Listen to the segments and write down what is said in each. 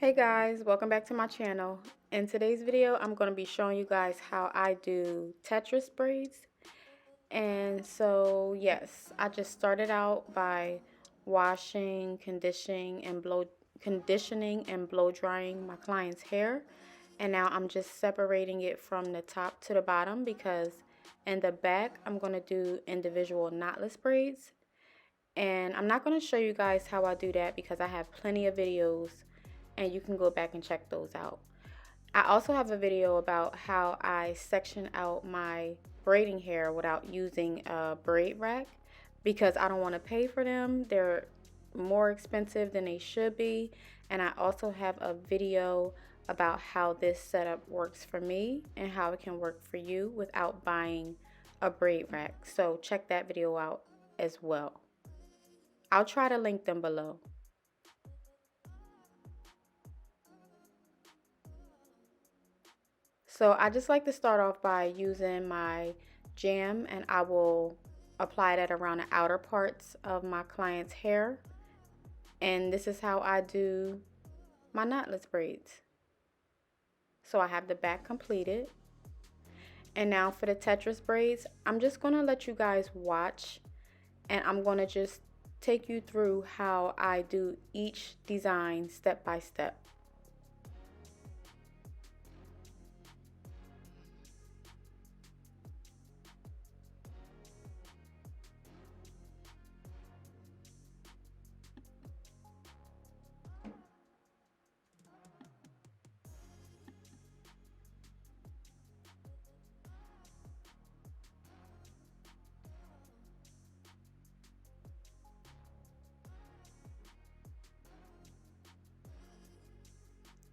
Hey guys, welcome back to my channel. In today's video, I'm going to be showing you guys how I do Tetris braids. And so, yes, I just started out by washing, conditioning and blow drying my client's hair. And now I'm just separating it from the top to the bottom because in the back, I'm going to do individual knotless braids. And I'm not going to show you guys how I do that because I have plenty of videos and you can go back and check those out. I also have a video about how I section out my braiding hair without using a braid rack because I don't want to pay for them. They're more expensive than they should be. And I also have a video about how this setup works for me and how it can work for you without buying a braid rack. So check that video out as well. I'll try to link them below. So I just like to start off by using my jam, and I will apply that around the outer parts of my client's hair. And this is how I do my knotless braids. So I have the back completed. And now for the Tetris braids, I'm just going to let you guys watch, and I'm going to just take you through how I do each design step by step.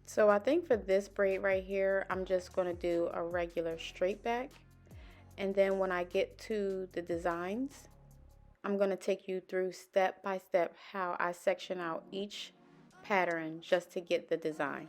So I think for this braid right here, I'm just going to do a regular straight back. And then when I get to the designs, I'm going to take you through step by step how I section out each pattern just to get the design.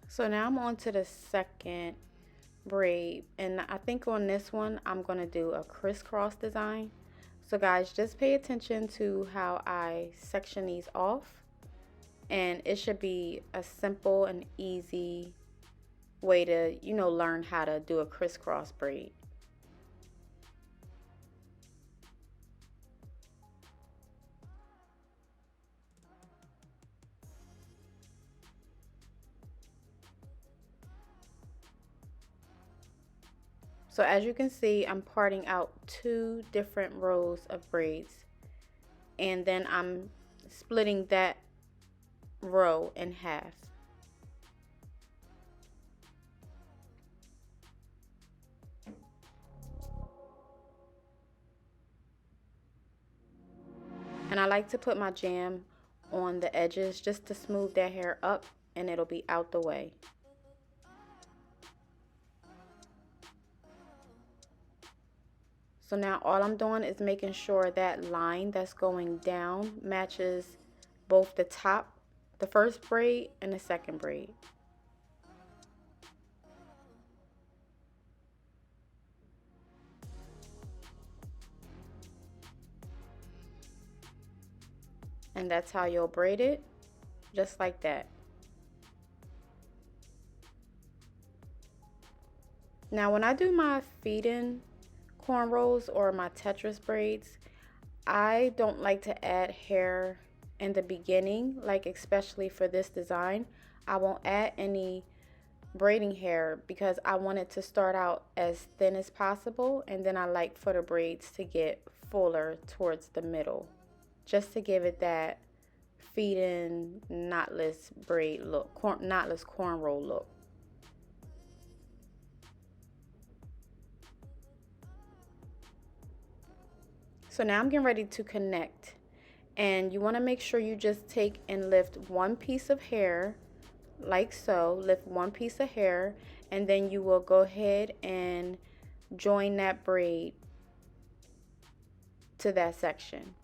So now I'm on to the second braid, and I think on this one I'm going to do a crisscross design. So guys, just pay attention to how I section these off, and it should be a simple and easy way to, learn how to do a crisscross braid. So as you can see, I'm parting out two different rows of braids, and then I'm splitting that row in half. And I like to put my jam on the edges just to smooth that hair up, and it'll be out the way. So now all I'm doing is making sure that line that's going down matches both the first braid and the second braid. And that's how you'll braid it, just like that. Now when I do my feed-in cornrows or my Tetris braids, I don't like to add hair in the beginning, like especially for this design. I won't add any braiding hair because I want it to start out as thin as possible, and then I like for the braids to get fuller towards the middle, just to give it that feed-in knotless braid look, knotless cornrow look. So now I'm getting ready to connect, and you want to make sure you just take and lift one piece of hair like so. Lift one piece of hair, and then you will go ahead and join that braid to that section.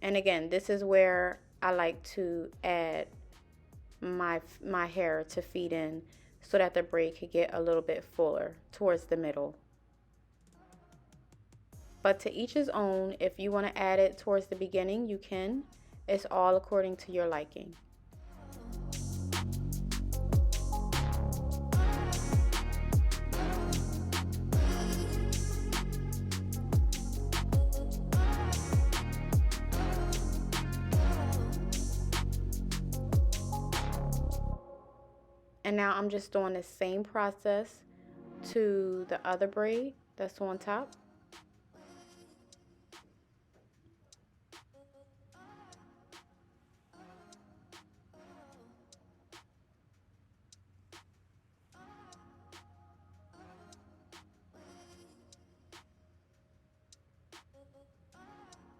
And again, this is where I like to add my hair to feed in so that the braid could get a little bit fuller towards the middle. But to each his own. If you want to add it towards the beginning, you can. It's all according to your liking. And now I'm just doing the same process to the other braid that's on top.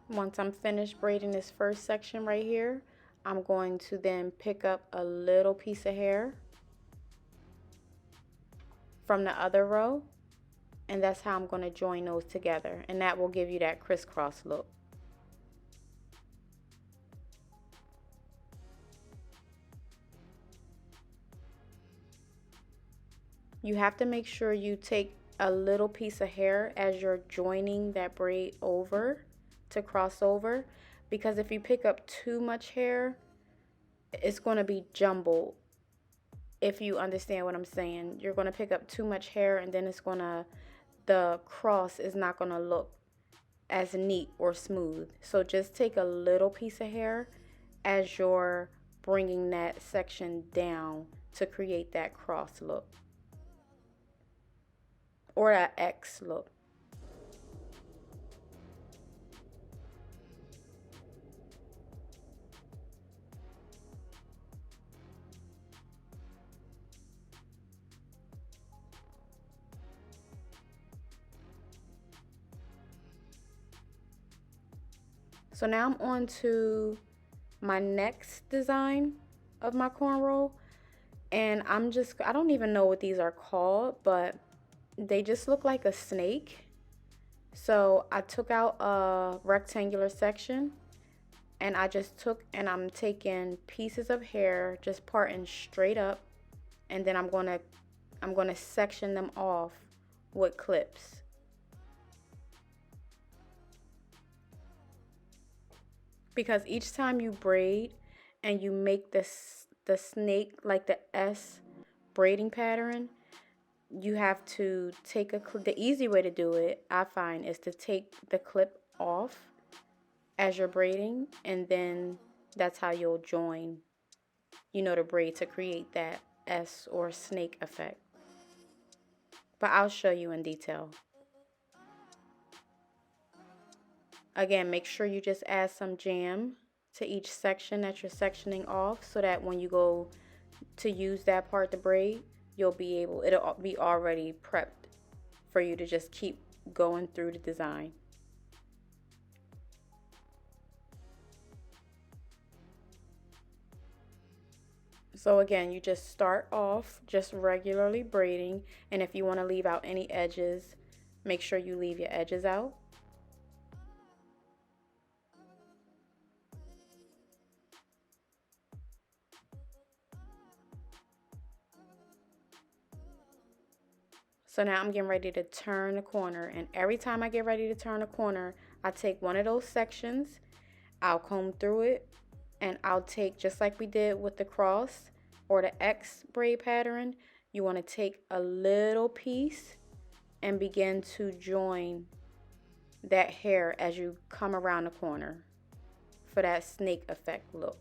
Once I'm finished braiding this first section right here, I'm going to then pick up a little piece of hair from the other row, and that's how I'm going to join those together, and that will give you that crisscross look. You have to make sure you take a little piece of hair as you're joining that braid over to cross over, because if you pick up too much hair, it's going to be jumbled. If you understand what I'm saying, you're going to pick up too much hair, and then the cross is not going to look as neat or smooth. So just take a little piece of hair as you're bringing that section down to create that cross look or that X look. So now I'm on to my next design of my cornrow, and I don't even know what these are called, but they just look like a snake. So I took out a rectangular section, and I'm taking pieces of hair, just parting straight up, and then I'm going to section them off with clips. Because each time you braid and you make the snake, like the S braiding pattern, you have to take the easy way to do it, I find, is to take the clip off as you're braiding, and then that's how you'll join, the braid to create that S or snake effect. But I'll show you in detail. Again, make sure you just add some jam to each section that you're sectioning off, so that when you go to use that part to braid, it'll be already prepped for you to just keep going through the design. So again, you just start off just regularly braiding, and if you want to leave out any edges, make sure you leave your edges out. So now I'm getting ready to turn the corner, and every time I get ready to turn a corner, I take one of those sections, I'll comb through it, and I'll take, just like we did with the cross, or the X braid pattern, you want to take a little piece and begin to join that hair as you come around the corner for that snake effect look.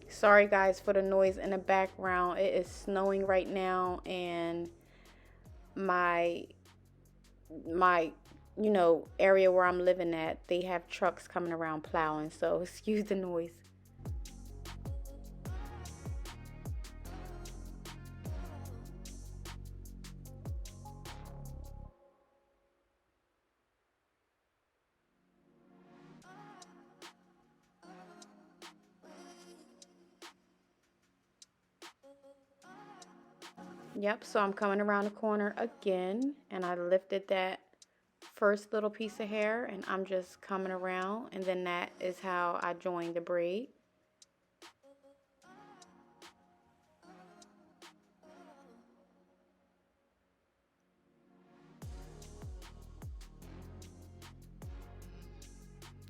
Sorry guys for the noise in the background. It is snowing right now, and my area where I'm living at, they have trucks coming around plowing, so excuse the noise. Yep, so I'm coming around the corner again, and I lifted that first little piece of hair, and I'm just coming around, and then that is how I join the braid.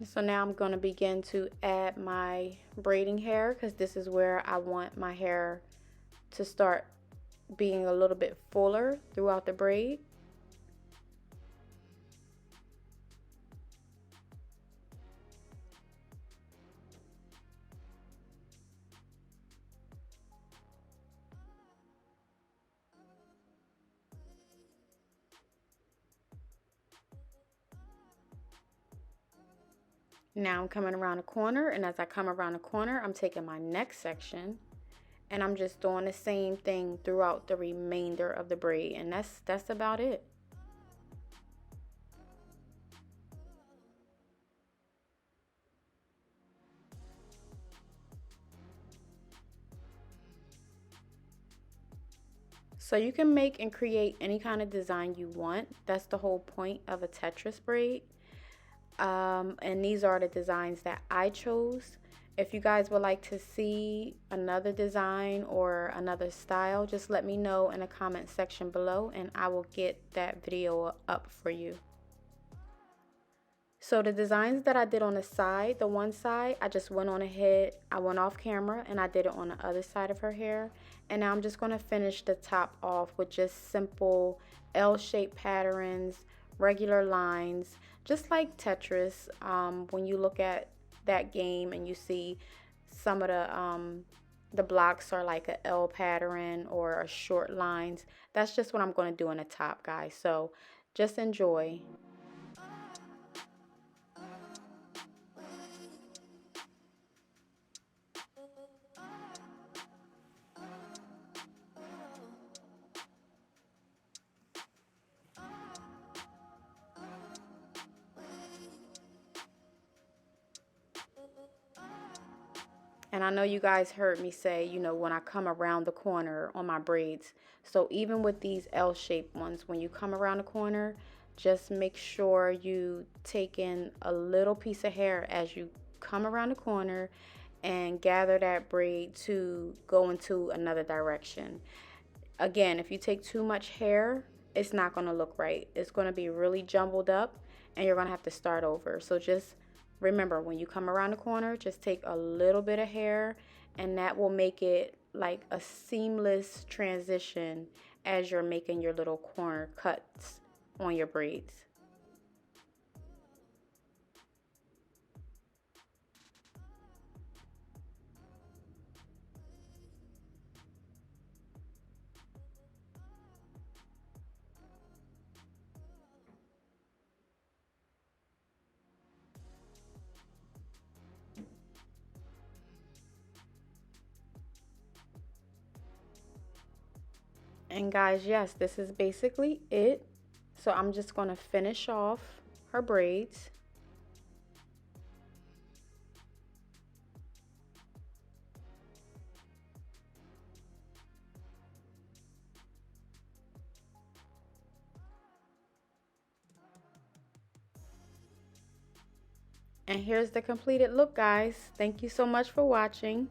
So now I'm going to begin to add my braiding hair, because this is where I want my hair to start being a little bit fuller throughout the braid. Now I'm coming around the corner, and as I come around the corner, I'm taking my next section and I'm just doing the same thing throughout the remainder of the braid, and that's about it. So you can make and create any kind of design you want. That's the whole point of a Tetris braid. And these are the designs that I chose. If you guys would like to see another design or another style, just let me know in the comment section below and I will get that video up for you. So the designs that I did on the side, the one side, I just went on ahead, I went off camera and I did it on the other side of her hair. And now I'm just going to finish the top off with just simple L-shaped patterns, regular lines, just like Tetris. When you look at that game and you see some of the blocks are like a L pattern or a short lines, that's just what I'm going to do on the top, guys. So just enjoy. And I know you guys heard me say, when I come around the corner on my braids. So even with these L-shaped ones, when you come around the corner, just make sure you take in a little piece of hair as you come around the corner and gather that braid to go into another direction. Again, if you take too much hair, it's not going to look right. It's going to be really jumbled up and you're going to have to start over. So just remember, when you come around the corner, just take a little bit of hair and that will make it like a seamless transition as you're making your little corner cuts on your braids. And guys, yes, this is basically it. So I'm just going to finish off her braids. And here's the completed look, guys. Thank you so much for watching.